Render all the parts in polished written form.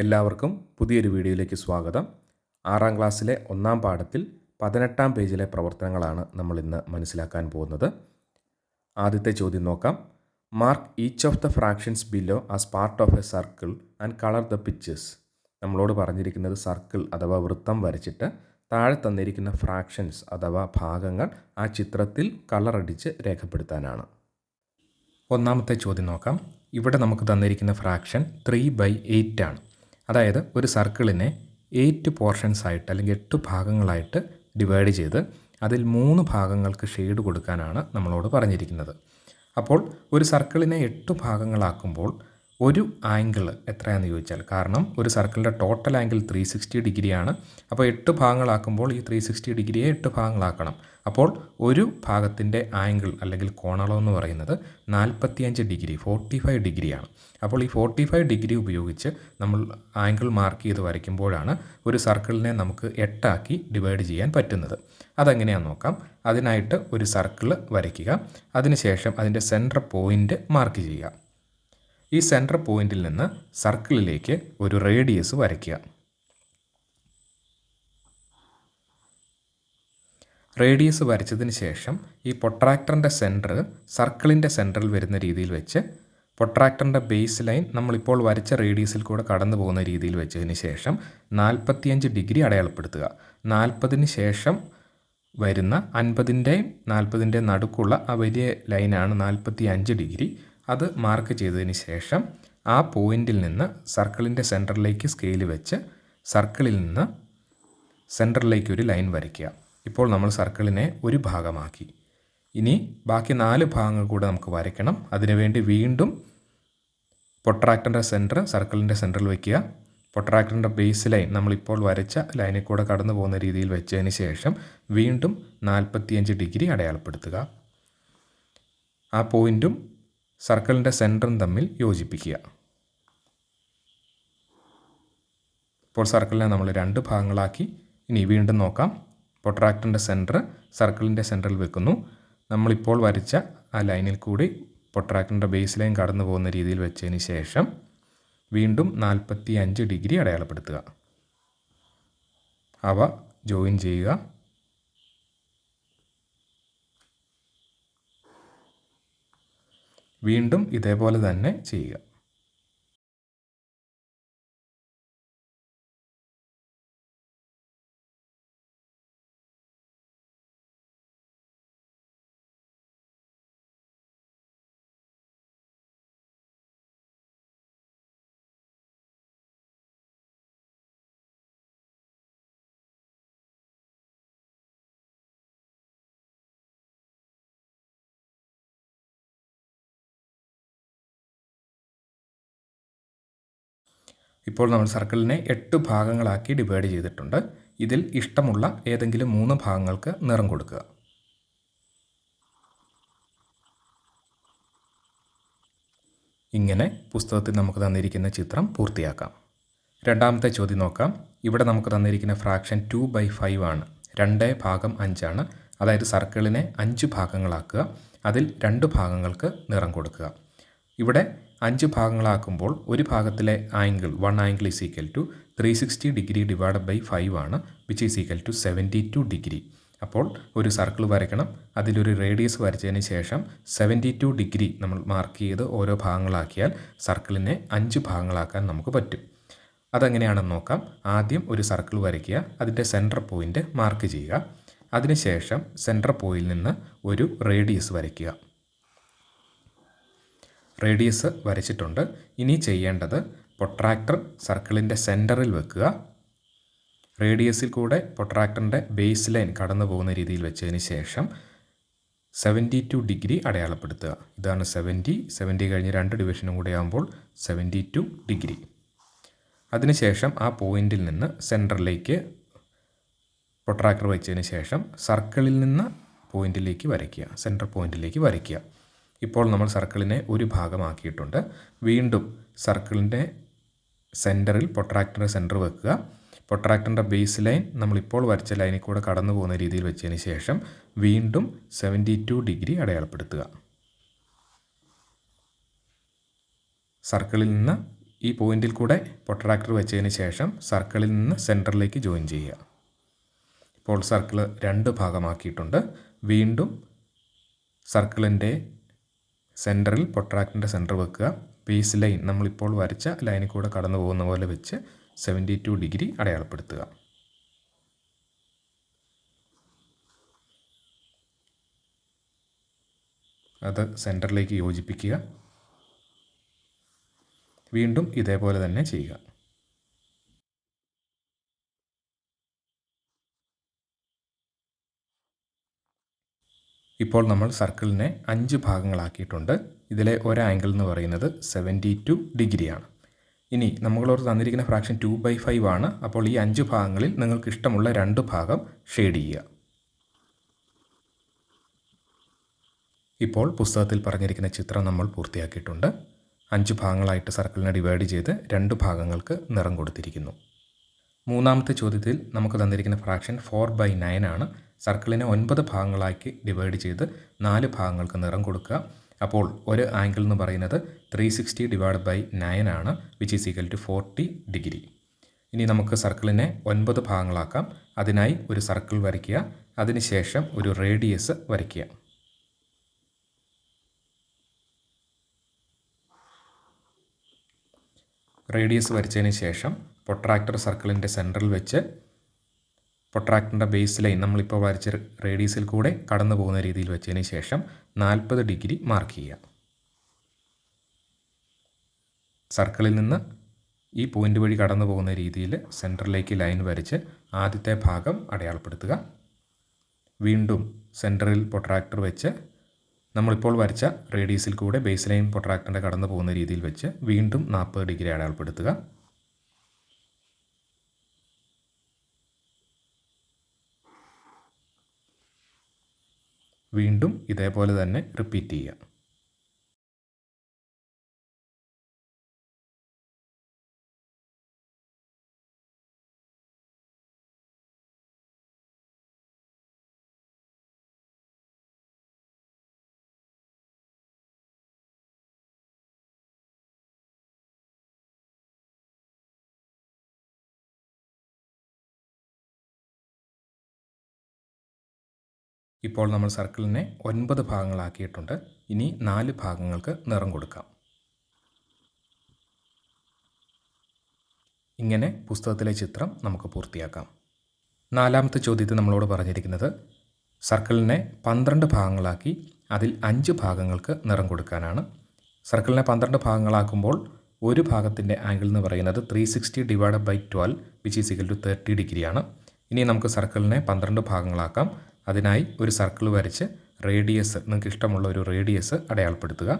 എല്ലാവർക്കും പുതിയൊരു വീഡിയോയിലേക്ക് സ്വാഗതം. 6ാം ക്ലാസ്സിലെ 1ാം പാഠത്തിൽ 18ാം പേജിലെ പ്രവർത്തനങ്ങളാണ് നമ്മൾ ഇന്ന് മനസ്സിലാക്കാൻ പോകുന്നത്. ആദ്യത്തെ ചോദ്യം നോക്കാം. Mark each of the fractions below as part of A circle and colour the pictures. നമ്മളോട് പറഞ്ഞിരിക്കുന്നത് സർക്കിൾ അഥവാ വൃത്തം വരച്ചിട്ട് താഴെ തന്നിരിക്കുന്ന ഫ്രാക്ഷൻസ് അഥവാ ഭാഗങ്ങൾ ആ ചിത്രത്തിൽ കളറടിച്ച് രേഖപ്പെടുത്താനാണ്. ഒന്നാമത്തെ ചോദ്യം നോക്കാം. ഇവിടെ നമുക്ക് തന്നിരിക്കുന്ന ഫ്രാക്ഷൻ 3/8 ആണ്. അതായത് ഒരു സർക്കിളിനെ 8 പോർഷൻസ് ആയിട്ട് അല്ലെങ്കിൽ 8 ഭാഗങ്ങളായിട്ട് ഡിവൈഡ് ചെയ്ത് അതിൽ 3 ഭാഗങ്ങൾക്ക് ഷെയ്ഡ് കൊടുക്കാനാണ് നമ്മളോട് പറഞ്ഞിരിക്കുന്നത്. അപ്പോൾ ഒരു സർക്കിളിനെ 8 ഭാഗങ്ങളാക്കുമ്പോൾ ഒരു ആംഗിൾ എത്രയാണെന്ന് ചോദിച്ചാൽ, കാരണം ഒരു സർക്കിളിൻ്റെ ടോട്ടൽ ആംഗിൾ 360 ഡിഗ്രിയാണ്. അപ്പോൾ 8 ഭാഗങ്ങളാക്കുമ്പോൾ ഈ 360 ഡിഗ്രിയെ 8 ഭാഗങ്ങളാക്കണം. അപ്പോൾ ഒരു ഭാഗത്തിൻ്റെ ആംഗിൾ അല്ലെങ്കിൽ കോണളവ് എന്ന് പറയുന്നത് 45 ഡിഗ്രി 45 ഡിഗ്രിയാണ്. അപ്പോൾ ഈ 45 ഡിഗ്രി ഉപയോഗിച്ച് നമ്മൾ ആംഗിൾ മാർക്ക് ചെയ്ത് വരയ്ക്കുമ്പോഴാണ് ഒരു സർക്കിളിനെ നമുക്ക് 8 ആക്കി ഡിവൈഡ് ചെയ്യാൻ പറ്റുന്നത്. അതെങ്ങനെയാണെന്ന് നോക്കാം. അതിനായിട്ട് ഒരു സർക്കിൾ വരയ്ക്കുക. അതിനുശേഷം അതിൻ്റെ സെൻറ്റർ പോയിൻ്റ് മാർക്ക് ചെയ്യുക. ഈ സെൻറ്റർ പോയിന്റിൽ നിന്ന് സർക്കിളിലേക്ക് ഒരു റേഡിയസ് വരയ്ക്കുക. റേഡിയസ് വരച്ചതിന് ശേഷം ഈ പൊട്രാക്ടറിൻ്റെ സെൻറ്റർ സർക്കിളിൻ്റെ സെൻറ്ററിൽ വരുന്ന രീതിയിൽ വെച്ച് പൊട്രാക്ടറിൻ്റെ ബേസ് ലൈൻ നമ്മളിപ്പോൾ വരച്ച റേഡിയസിൽ കൂടെ കടന്നു പോകുന്ന രീതിയിൽ വെച്ചതിന് ശേഷം 45 ഡിഗ്രി അടയാളപ്പെടുത്തുക. 40-ന് ശേഷം വരുന്ന 50-ൻ്റെയും 40-ൻ്റെയും നടുക്കുള്ള ആ വലിയ ലൈനാണ് 45 ഡിഗ്രി. അത് മാർക്ക് ചെയ്തതിന് ശേഷം ആ പോയിന്റിൽ നിന്ന് സർക്കിളിൻ്റെ സെൻറ്ററിലേക്ക് സ്കെയിൽ വെച്ച് സർക്കിളിൽ നിന്ന് സെൻറ്ററിലേക്ക് ഒരു ലൈൻ വരയ്ക്കുക. ഇപ്പോൾ നമ്മൾ സർക്കിളിനെ ഒരു ഭാഗമാക്കി. ഇനി ബാക്കി 4 ഭാഗങ്ങൾ കൂടെ നമുക്ക് വരയ്ക്കണം. അതിനുവേണ്ടി വീണ്ടും പൊട്രാക്ടറിൻ്റെ സെൻറ്റർ സർക്കിളിൻ്റെ സെൻറ്ററിൽ വയ്ക്കുക. പൊട്രാക്ടറിൻ്റെ ബേസ് ലൈൻ നമ്മളിപ്പോൾ വരച്ച ലൈനിൽ കൂടെ കടന്നു പോകുന്ന രീതിയിൽ വെച്ചതിന് ശേഷം വീണ്ടും 45 ഡിഗ്രി അടയാളപ്പെടുത്തുക. ആ പോയിൻറ്റും സർക്കിളിൻ്റെ സെൻറ്ററും തമ്മിൽ യോജിപ്പിക്കുക. ഇപ്പോൾ സർക്കിളിനെ നമ്മൾ 2 ഭാഗങ്ങളാക്കി. ഇനി വീണ്ടും നോക്കാം. പൊട്രാക്ടറിൻ്റെ സെൻറ്റർ സർക്കിളിൻ്റെ സെൻറ്ററിൽ വെക്കുന്നു. നമ്മളിപ്പോൾ വരച്ച ആ ലൈനിൽ കൂടി പൊട്രാക്ടറിൻ്റെ ബേസ് ലൈൻ കടന്നു പോകുന്ന രീതിയിൽ വെച്ചതിന് ശേഷം വീണ്ടും 45 ഡിഗ്രി അടയാളപ്പെടുത്തുക. അവ ജോയിൻ ചെയ്യുക. വീണ്ടും ഇതേപോലെ തന്നെ ചെയ്യുക. ഇപ്പോൾ നമ്മൾ സർക്കിളിനെ 8 ഭാഗങ്ങളാക്കി ഡിവൈഡ് ചെയ്തിട്ടുണ്ട്. ഇതിൽ ഇഷ്ടമുള്ള ഏതെങ്കിലും 3 ഭാഗങ്ങൾക്ക് നിറം കൊടുക്കുക. ഇങ്ങനെ പുസ്തകത്തിൽ നമുക്ക് തന്നിരിക്കുന്ന ചിത്രം പൂർത്തിയാക്കാം. രണ്ടാമത്തെ ചോദ്യം നോക്കാം. ഇവിടെ നമുക്ക് തന്നിരിക്കുന്ന ഫ്രാക്ഷൻ 2/5 ആണ്. 2/5 ആണ്. അതായത് സർക്കിളിനെ 5 ഭാഗങ്ങളാക്കുക. അതിൽ 2 ഭാഗങ്ങൾക്ക് നിറം കൊടുക്കുക. ഇവിടെ 5 ഭാഗങ്ങളാക്കുമ്പോൾ ഒരു ഭാഗത്തിലെ angle 1 angle is equal to 360 degree divide by 5 ആണ്, which is equal to 72 degree. അപ്പോൾ ഒരു സർക്കിൾ വരയ്ക്കണം. അതിലൊരു റേഡിയസ് വരച്ചതിന് ശേഷം 72 ഡിഗ്രി നമ്മൾ മാർക്ക് ചെയ്ത് ഓരോ ഭാഗങ്ങളാക്കിയാൽ സർക്കിളിനെ 5 ഭാഗങ്ങളാക്കാൻ നമുക്ക് പറ്റും. അതെങ്ങനെയാണെന്ന് നോക്കാം. ആദ്യം ഒരു സർക്കിൾ വരയ്ക്കുക. അതിൻ്റെ സെൻറ്റർ പോയിൻ്റ് മാർക്ക് ചെയ്യുക. അതിനുശേഷം സെൻറ്റർ പോയിന്റിൽ നിന്ന് ഒരു റേഡിയസ് വരയ്ക്കുക. റേഡിയസ് വരച്ചിട്ടുണ്ട്. ഇനി ചെയ്യേണ്ടത് പൊട്രാക്ടർ സർക്കിളിൻ്റെ സെൻറ്ററിൽ വെക്കുക. റേഡിയസിൽ കൂടെ പൊട്രാക്ടറിൻ്റെ ബേസ് ലൈൻ കടന്നു പോകുന്ന രീതിയിൽ വെച്ചതിന് ശേഷം 72 ഡിഗ്രി അടയാളപ്പെടുത്തുക. ഇതാണ് 70 കഴിഞ്ഞ് 2 ഡിവിഷനും കൂടെ ആകുമ്പോൾ 72 ഡിഗ്രി. അതിനുശേഷം ആ പോയിന്റിൽ നിന്ന് സെൻറ്ററിലേക്ക് പൊട്രാക്ടർ വെച്ചതിന് ശേഷം സർക്കിളിൽ നിന്ന് പോയിന്റിലേക്ക് വരയ്ക്കുക, സെൻറ്റർ പോയിന്റിലേക്ക് വരയ്ക്കുക. ഇപ്പോൾ നമ്മൾ സർക്കിളിനെ ഒരു ഭാഗമാക്കിയിട്ടുണ്ട്. വീണ്ടും സർക്കിളിൻ്റെ സെൻറ്ററിൽ പൊട്രാക്ടറിൻ്റെ സെൻറ്റർ വെക്കുക. പൊട്രാക്ടറിൻ്റെ ബേസ് ലൈൻ നമ്മളിപ്പോൾ വരച്ച ലൈനിൽ കൂടെ കടന്നു പോകുന്ന രീതിയിൽ വെച്ചതിന് ശേഷം വീണ്ടും 72 ഡിഗ്രി അടയാളപ്പെടുത്തുക. സർക്കിളിൽ നിന്ന് ഈ പോയിന്റിൽ കൂടെ പ്രൊട്രാക്ടർ വെച്ചതിന് ശേഷം സർക്കിളിൽ നിന്ന് സെൻറ്ററിലേക്ക് ജോയിൻ ചെയ്യുക. ഇപ്പോൾ സർക്കിൾ 2 ഭാഗമാക്കിയിട്ടുണ്ട്. വീണ്ടും സർക്കിളിൻ്റെ സെൻറ്ററിൽ പ്രൊട്രാക്ടറിൻ്റെ സെൻറ്റർ വെക്കുക. ബേസ് ലൈൻ നമ്മളിപ്പോൾ വരച്ച ലൈനിൽ കൂടെ കടന്നു പോകുന്ന പോലെ വെച്ച് 72 ഡിഗ്രി അടയാളപ്പെടുത്തുക. അത് സെൻറ്ററിലേക്ക് യോജിപ്പിക്കുക. വീണ്ടും ഇതേപോലെ തന്നെ ചെയ്യുക. ഇപ്പോൾ നമ്മൾ സർക്കിളിനെ 5 ഭാഗങ്ങളാക്കിയിട്ടുണ്ട്. ഇതിലെ ഒരു ആംഗിൾ എന്ന് പറയുന്നത് 72 ഡിഗ്രിയാണ്. ഇനി നമ്മളോട് തന്നിരിക്കുന്ന ഫ്രാക്ഷൻ 2/5 ആണ്. അപ്പോൾ ഈ 5 ഭാഗങ്ങളിൽ നിങ്ങൾക്ക് ഇഷ്ടമുള്ള 2 ഭാഗം ഷെയ്ഡ് ചെയ്യുക. ഇപ്പോൾ പുസ്തകത്തിൽ പറഞ്ഞിരിക്കുന്ന ചിത്രം നമ്മൾ പൂർത്തിയാക്കിയിട്ടുണ്ട്. 5 ഭാഗങ്ങളായിട്ട് സർക്കിളിനെ ഡിവൈഡ് ചെയ്ത് 2 ഭാഗങ്ങൾക്ക് നിറം കൊടുത്തിരിക്കുന്നു. മൂന്നാമത്തെ ചോദ്യത്തിൽ നമുക്ക് തന്നിരിക്കുന്ന ഫ്രാക്ഷൻ 4/9 ആണ്. സർക്കിളിനെ 9 ഭാഗങ്ങളാക്കി ഡിവൈഡ് ചെയ്ത് 4 ഭാഗങ്ങൾക്ക് നിറം കൊടുക്കുക. അപ്പോൾ ഒരു ആംഗിൾ എന്ന് പറയുന്നത് 360/9 ആണ്, which is equal to 40 degree. ഇനി നമുക്ക് സർക്കിളിനെ 9 ഭാഗങ്ങളാക്കാം. അതിനായി ഒരു സർക്കിൾ വരയ്ക്കുക. അതിനുശേഷം ഒരു റേഡിയസ് വരയ്ക്കുക. റേഡിയസ് വരച്ചതിന് ശേഷം പ്രൊട്രാക്ടർ സർക്കിളിൻ്റെ സെൻറ്ററിൽ വെച്ച് പ്രൊട്രാക്ടറിൻ്റെ ബേസ് ലൈൻ നമ്മളിപ്പോൾ വരച്ച റേഡിയസിൽ കൂടെ കടന്നു പോകുന്ന രീതിയിൽ വെച്ചതിന് ശേഷം 40 ഡിഗ്രി മാർക്ക് ചെയ്യുക. സർക്കിളിൽ നിന്ന് ഈ പോയിൻ്റ് വഴി കടന്നു പോകുന്ന രീതിയിൽ സെൻറ്ററിലേക്ക് ലൈൻ വരച്ച് ആദ്യത്തെ ഭാഗം അടയാളപ്പെടുത്തുക. വീണ്ടും സെൻറ്ററിൽ പ്രൊട്രാക്ടർ വെച്ച് നമ്മളിപ്പോൾ വരച്ച റേഡിയസിൽ കൂടെ ബേസ് ലൈൻ പ്രൊട്രാക്ടറിൻ്റെ കടന്നു പോകുന്ന രീതിയിൽ വെച്ച് വീണ്ടും 40 ഡിഗ്രി അടയാളപ്പെടുത്തുക. വീണ്ടും ഇതേപോലെ തന്നെ റിപ്പീറ്റ് ചെയ്യുക. ഇപ്പോൾ നമ്മൾ സർക്കിളിനെ 9 ഭാഗങ്ങളാക്കിയിട്ടുണ്ട്. ഇനി 4 ഭാഗങ്ങൾക്ക് നിറം കൊടുക്കാം. ഇങ്ങനെ പുസ്തകത്തിലെ ചിത്രം നമുക്ക് പൂർത്തിയാക്കാം. നാലാമത്തെ ചോദ്യത്തിൽ നമ്മളോട് പറഞ്ഞിരിക്കുന്നത് സർക്കിളിനെ 12 ഭാഗങ്ങളാക്കി അതിൽ 5 ഭാഗങ്ങൾക്ക് നിറം കൊടുക്കാനാണ്. സർക്കിളിനെ 12 ഭാഗങ്ങളാക്കുമ്പോൾ ഒരു ഭാഗത്തിൻ്റെ ആംഗിൾ എന്ന് പറയുന്നത് 360/12 വിച്ച് ഈസ് ഈക്വൽ ടു 30 ഡിഗ്രിയാണ്. ഇനി നമുക്ക് സർക്കിളിനെ 12 ഭാഗങ്ങളാക്കാം. അതിനായി ഒരു സർക്കിൾ വരച്ച് റേഡിയസ് നിങ്ങൾക്ക് ഇഷ്ടമുള്ള ഒരു റേഡിയസ് അടയാളപ്പെടുത്തുക.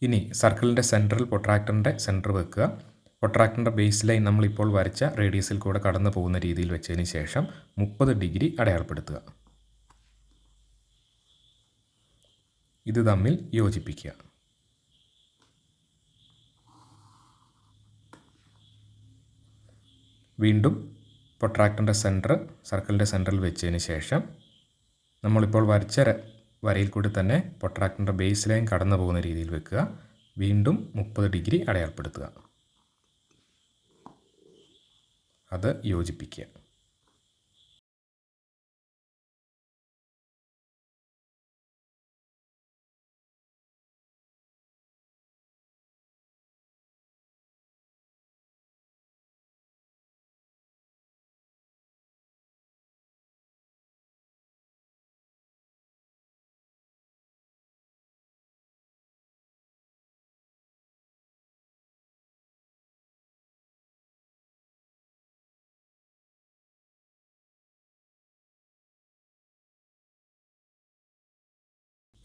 ഇനി സർക്കിളിൻ്റെ സെൻറ്ററിൽ പ്രൊട്രാക്ടറിൻ്റെ സെൻറ്റർ വെക്കുക. പ്രൊട്രാക്ടറിൻ്റെ ബേസ് ലൈൻ നമ്മളിപ്പോൾ വരച്ച റേഡിയസിൽ കൂടെ കടന്നു പോകുന്ന രീതിയിൽ വെച്ചതിന് ശേഷം 30 ഡിഗ്രി അടയാളപ്പെടുത്തുക. ഇത് തമ്മിൽ യോജിപ്പിക്കുക. വീണ്ടും പ്രൊട്രാക്ടറിൻ്റെ സെൻറ്റർ സർക്കിളിൻ്റെ സെൻറ്ററിൽ വെച്ചതിന് ശേഷം നമ്മളിപ്പോൾ വരച്ച വരയിൽ കൂടി തന്നെ പ്രൊട്രാക്ടറിൻ്റെ ബേസ് ലൈൻ കടന്നു പോകുന്ന രീതിയിൽ വെക്കുക. വീണ്ടും 30 ഡിഗ്രി അടയാളപ്പെടുത്തുക. അത് യോജിപ്പിക്കുക.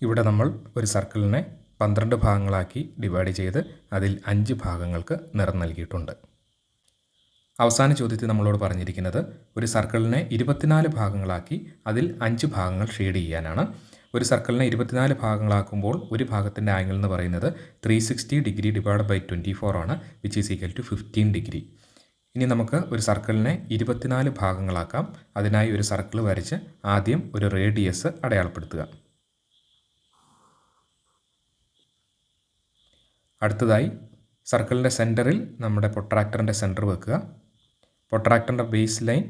ഇവിടെ നമ്മൾ ഒരു സർക്കിളിനെ 12 ഭാഗങ്ങളാക്കി ഡിവൈഡ് ചെയ്ത് അതിൽ 5 ഭാഗങ്ങൾക്ക് നിറം നൽകിയിട്ടുണ്ട്. അവസാന ചോദ്യത്തിൽ നമ്മളോട് പറഞ്ഞിരിക്കുന്നത് ഒരു സർക്കിളിനെ 24 ഭാഗങ്ങളാക്കി അതിൽ 5 ഭാഗങ്ങൾ ഷെയ്ഡ് ചെയ്യാനാണ്. ഒരു സർക്കിളിനെ 24 ഭാഗങ്ങളാക്കുമ്പോൾ ഒരു ഭാഗത്തിൻ്റെ ആംഗിൾ എന്ന് പറയുന്നത് 360/24 ആണ്, which is equal to 15 degree. ഇനി നമുക്ക് ഒരു സർക്കിളിനെ 24 ഭാഗങ്ങളാക്കാം. അതിനായി ഒരു സർക്കിൾ വരച്ച് ആദ്യം ഒരു റേഡിയസ് അടയാളപ്പെടുത്തുക. അടുത്തതായി സർക്കിളിൻ്റെ സെൻറ്ററിൽ നമ്മുടെ പ്രൊട്രാക്ടറിൻ്റെ സെൻറ്റർ വെക്കുക. പ്രൊട്രാക്ടറിൻ്റെ ബേസ് ലൈൻ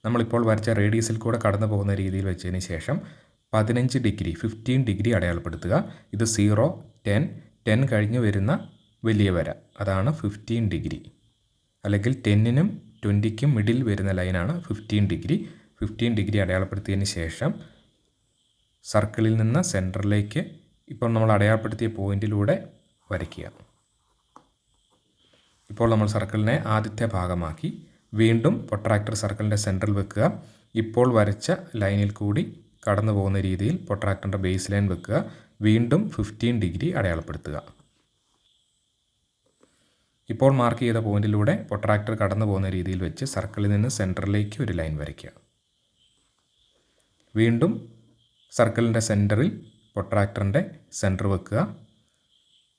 നമ്മളിപ്പോൾ വരച്ച റേഡിയസിൽ കൂടെ കടന്നു പോകുന്ന രീതിയിൽ വെച്ചതിന് ശേഷം 15 ഡിഗ്രി അടയാളപ്പെടുത്തുക. ഇത് 0, 10 കഴിഞ്ഞ് വരുന്ന വലിയ വര, അതാണ് 15 ഡിഗ്രി. അല്ലെങ്കിൽ 10നും 20ക്കും മിഡിൽ വരുന്ന ലൈനാണ് 15 ഡിഗ്രി അടയാളപ്പെടുത്തിയതിന് ശേഷം സർക്കിളിൽ നിന്ന് സെൻറ്ററിലേക്ക് ഇപ്പോൾ നമ്മൾ അടയാളപ്പെടുത്തിയ പോയിന്റിലൂടെ വരയ്ക്കുക. ഇപ്പോൾ നമ്മൾ സർക്കിളിനെ ആദ്യത്തെ ഭാഗമാക്കി. വീണ്ടും പ്രൊട്രാക്ടർ സർക്കിളിൻ്റെ സെൻറ്ററിൽ വെക്കുക. ഇപ്പോൾ വരച്ച ലൈനിൽ കൂടി കടന്നു പോകുന്ന രീതിയിൽ പ്രൊട്രാക്ടറിൻ്റെ ബേസ് ലൈൻ വെക്കുക. വീണ്ടും 15 ഡിഗ്രി അടയാളപ്പെടുത്തുക. ഇപ്പോൾ മാർക്ക് ചെയ്ത പോയിന്റിലൂടെ പ്രൊട്രാക്ടർ കടന്നു പോകുന്ന രീതിയിൽ വെച്ച് സർക്കിളിൽ നിന്ന് സെൻറ്ററിലേക്ക് ഒരു ലൈൻ വരയ്ക്കുക. വീണ്ടും സർക്കിളിൻ്റെ സെൻറ്ററിൽ പ്രൊട്രാക്ടറിൻ്റെ സെൻറ്റർ വെക്കുക.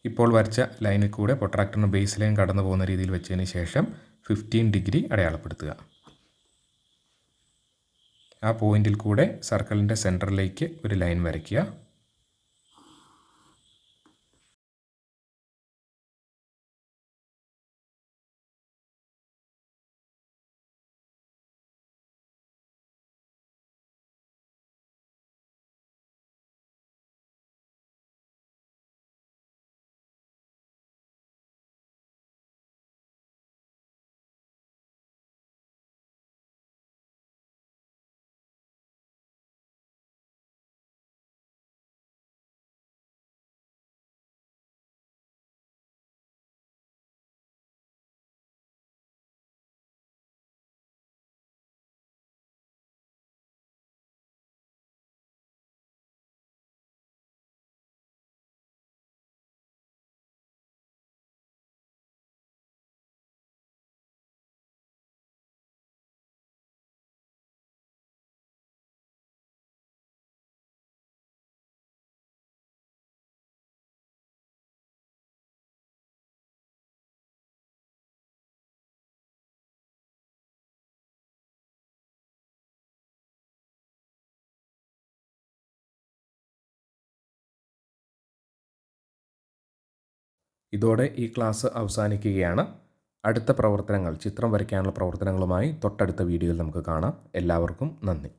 ഇപ്പോൾ വരച്ച ലൈനിൽ കൂടെ പ്രൊട്രാക്ടറിൻ്റെ ബേസ് ലൈൻ കടന്നു പോകുന്ന രീതിയിൽ വെച്ചതിന് ശേഷം 15 ഡിഗ്രി അടയാളപ്പെടുത്തുക. ആ പോയിന്റിൽ കൂടെ സർക്കിളിൻ്റെ സെൻറ്ററിലേക്ക് ഒരു ലൈൻ വരയ്ക്കുക. ഇതോടെ ഈ ക്ലാസ് അവസാനിക്കുകയാണ്. അടുത്ത പ്രവർത്തനങ്ങൾ, ചിത്രം വരയ്ക്കാനുള്ള പ്രവർത്തനങ്ങളുമായി തൊട്ടടുത്ത വീഡിയോയിൽ നമുക്ക് കാണാം. എല്ലാവർക്കും നന്ദി.